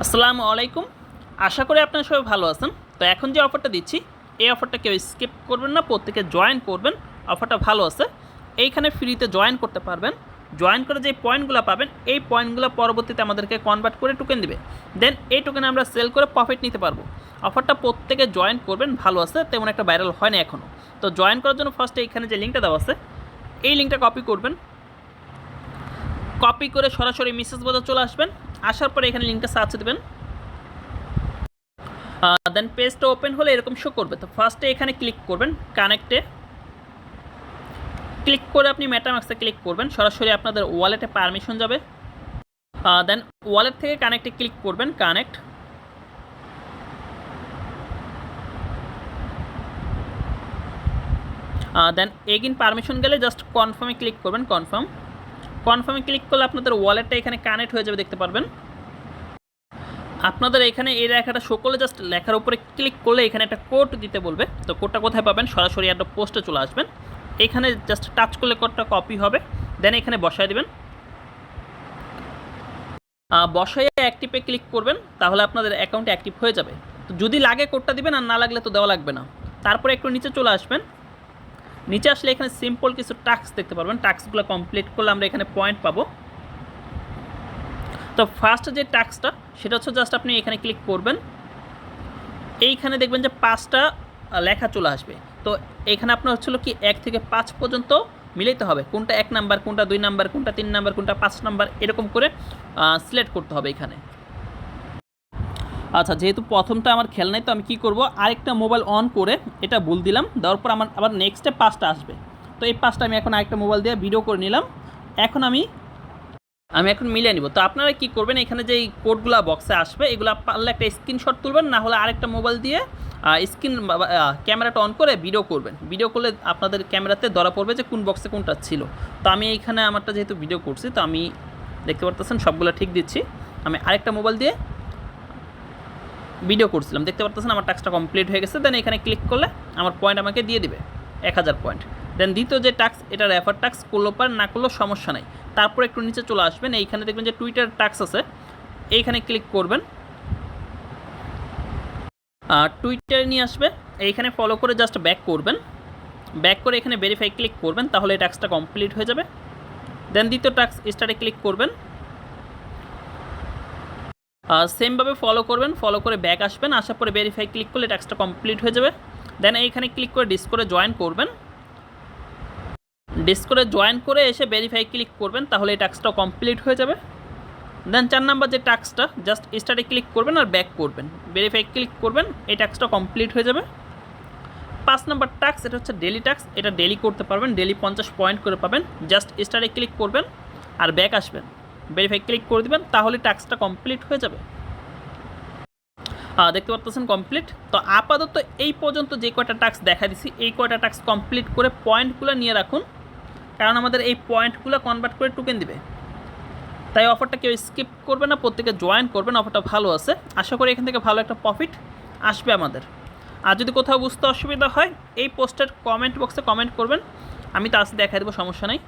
আসসালামু আলাইকুম। আশা করি আপনারা সবাই ভালো আছেন। তো এখন যে অফারটা দিচ্ছি, এই অফারটা কেউ স্কিপ করবেন না, প্রত্যেকে জয়েন করবেন। অফারটা ভালো আছে। এইখানে ফ্রিতে জয়েন করতে পারবেন। জয়েন করে যে পয়েন্টগুলো পাবেন, এই পয়েন্টগুলো পরবর্তীতে আমাদেরকে কনভার্ট করে টোকেন দিবে। দেন এই টোকেন আমরা সেল করে প্রফিট নিতে পারবো। অফারটা প্রত্যেকে জয়েন করবেন, ভালো আছে, তেমন একটা ভাইরাল হয় না এখনও। তো জয়েন করার জন্য ফার্স্টে এইখানে যে লিঙ্কটা দেওয়া আছে, এই লিঙ্কটা কপি করবেন। কপি করে সরাসরি মেসেজ বক্সে চলে আসবেন। আসার পরে এখানে লিঙ্কটা সার্চ দেবেন। দেন পেজটা ওপেন হলে এরকম শো করবে। তো ফার্স্টে এখানে ক্লিক করবেন কানেক্টে। ক্লিক করে আপনি মেটামাক্সে ক্লিক করবেন, সরাসরি আপনাদের ওয়ালেটে পারমিশন যাবে। দেন ওয়ালেট থেকে কানেক্টে ক্লিক করবেন, কানেক্ট। দেন এগিন পারমিশন গেলে জাস্ট কনফার্মে ক্লিক করবেন, কনফার্মে ক্লিক করলে আপনাদের ওয়ালেটটা এখানে কানেক্ট হয়ে যাবে, দেখতে পারবেন। আপনাদের এখানে এই লেখাটা শো করলে জাস্ট লেখার উপরে ক্লিক করলে এখানে একটা কোড দিতে বলবে। তো কোডটা কোথায় পাবেন? সরাসরি একটা পোস্টে চলে আসবেন। এখানে জাস্ট টাচ করলে কোডটা কপি হবে। দেন এখানে বসায় দেবেন। বসায় অ্যাক্টিভে ক্লিক করবেন, তাহলে আপনাদের অ্যাকাউন্টে অ্যাক্টিভ হয়ে যাবে। তো যদি লাগে কোডটা দিবেন, আর না লাগলে তো দেওয়া লাগবে না। তারপরে একটু নিচে চলে আসবেন। নিচে আসলে এখানে সিম্পল কিছু টাস্ক দেখতে পারবেন। টাস্কগুলো কমপ্লিট করলে আমরা এখানে পয়েন্ট পাবো। তো ফার্স্ট যে টাস্কটা, সেটা হচ্ছে জাস্ট আপনি এখানে ক্লিক করবেন। এইখানে দেখবেন যে 5টা লেখা চলে আসবে। তো এখানে আপনার হচ্ছিল কি 1 থেকে 5 পর্যন্ত মিলাইতে হবে, কোনটা 1 নাম্বার, কোনটা 2 নাম্বার, কোনটা 3 নাম্বার, কোনটা 5 নাম্বার, এরকম করে সিলেক্ট করতে হবে এখানে। আচ্ছা, যেহেতু প্রথমটা আমার খেয়াল নাই, তো আমি কী করব, আরেকটা মোবাইল অন করে এটা বল দিলাম। দেওয়ার পর আমার আবার নেক্সটে 5টা আসবে। তো এই 5টা আমি এখন আরেকটা মোবাইল দিয়ে ভিডিও করে নিলাম। এখন আমি এখন মিলিয়ে নিব। তো আপনারা কী করবেন, এখানে যে এই কোডগুলো বক্সে আসবে, এগুলো পারলে একটা স্ক্রিনশট তুলবেন, না হলে আরেকটা মোবাইল দিয়ে ক্যামেরাটা অন করে ভিডিও করবেন। ভিডিও করলে আপনাদের ক্যামেরাতে ধরা পড়বে যে কোন বক্সে কোনটা ছিল। তো আমি এইখানে আমারটা যেহেতু ভিডিও করছি, তো আমি দেখতে পারতেছেন সবগুলো ঠিক দিচ্ছি। আমি আরেকটা মোবাইল দিয়ে ভিডিও করছিলাম, দেখতে পারতেছেন আমার টাস্কটা কমপ্লিট হয়ে গেছে। দেন এখানে ক্লিক করলে আমার পয়েন্ট আমাকে দিয়ে দিবে 1000 পয়েন্ট। দেন দ্বিতীয় যে টাস্ক, এটা রেফার টাস্ক, করলেও পার না করলেও সমস্যা নাই। তারপর একটু নিচে চলে আসবেন, এইখানে দেখবেন যে টুইটার টাস্ক আছে, এইখানে ক্লিক করবেন। টুইটারে নিয়ে আসবে, এইখানে ফলো করে জাস্ট ব্যাক করবেন। ব্যাক করে এখানে ভেরিফাই ক্লিক করবেন, তাহলে এই টাস্কটা কমপ্লিট হয়ে যাবে। দেন দ্বিতীয় টাস্ক স্টার্টে ক্লিক করবেন। সেমভাবে ফলো করবেন, ফলো করে ব্যাক আসবেন। আসার পরে ভেরিফাই ক্লিক করলে টাস্কটা কমপ্লিট হয়ে যাবে। দেন এইখানে ক্লিক করে ডিসকোরে জয়েন করবেন। ডিসকোরে জয়েন করে এসে ভেরিফাই ক্লিক করবেন, তাহলে এই টাস্কটা কমপ্লিট হয়ে যাবে। দেন 4 নাম্বার যে টাস্কটা, জাস্ট স্টার্টে ক্লিক করবেন আর ব্যাক করবেন, ভেরিফাই ক্লিক করবেন, এই টাস্কটা কমপ্লিট হয়ে যাবে। 5 নাম্বার টাস্ক, এটা হচ্ছে ডেলি টাস্ক, এটা ডেলি করতে পারবেন, ডেলি 50 পয়েন্ট করে পাবেন। জাস্ট স্টার্টে ক্লিক করবেন আর ব্যাক আসবেন, ভেরিফাই ক্লিক করে দেবেন, তাহলে টাস্কটা কমপ্লিট হয়ে যাবে। দেখতে পাচ্ছেন কমপ্লিট। তো আপাতত এই পর্যন্ত যে কয়টা টাস্ক দেখা দিছি, এই কয়টা টাস্ক কমপ্লিট করে পয়েন্টগুলো নিয়ে রাখুন, কারণ আমাদের এই পয়েন্টগুলো কনভার্ট করে টোকেন দিবে। তাই অফারটা কেউ স্কিপ করবে না, প্রত্যেকে জয়েন করবেন। অফারটা ভালো আছে, আশা করি এখান থেকে ভালো একটা প্রফিট আসবে আমাদের। আর যদি কোথাও বুঝতে অসুবিধা হয়, এই পোস্টের কমেন্ট বক্সে কমেন্ট করবেন, আমি তা দেখা দেবো, সমস্যা নেই।